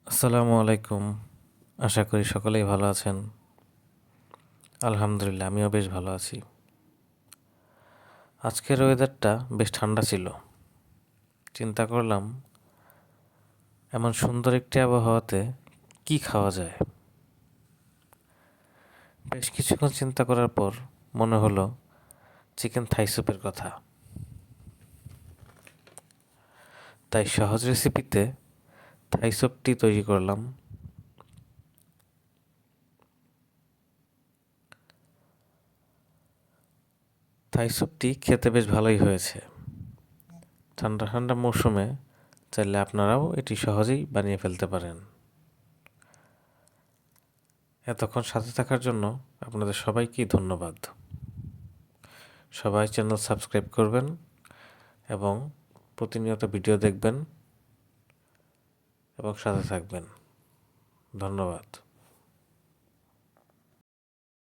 আসসালামু আলাইকুম। আশা করি সকলেই ভালো আছেন। আলহামদুলিল্লাহ, আমিও বেশ ভালো আছি। আজকের ওয়েদারটা বেশ ঠান্ডা ছিল। চিন্তা করলাম এমন সুন্দর একটি আবহাওয়াতে কি খাওয়া যায়। বেশ কিছুক্ষণ চিন্তা করার পর মনে হলো চিকেন থাই স্যুপের কথা। তাই সহজ রেসিপিতে থাই স্যুপটি তৈরি করলাম। থাই স্যুপটি খেতে বেশ ভালোই হয়েছে। ঠান্ডা ঠান্ডা মৌসুমে চাইলে আপনারাও এটি সহজেই বানিয়ে ফেলতে পারেন। এতক্ষণ সাথে থাকার জন্য আপনাদের সবাইকেই ধন্যবাদ। সবাই চ্যানেল সাবস্ক্রাইব করবেন এবং প্রতিনিয়ত ভিডিও দেখবেন এবং সাথে থাকবেন। ধন্যবাদ।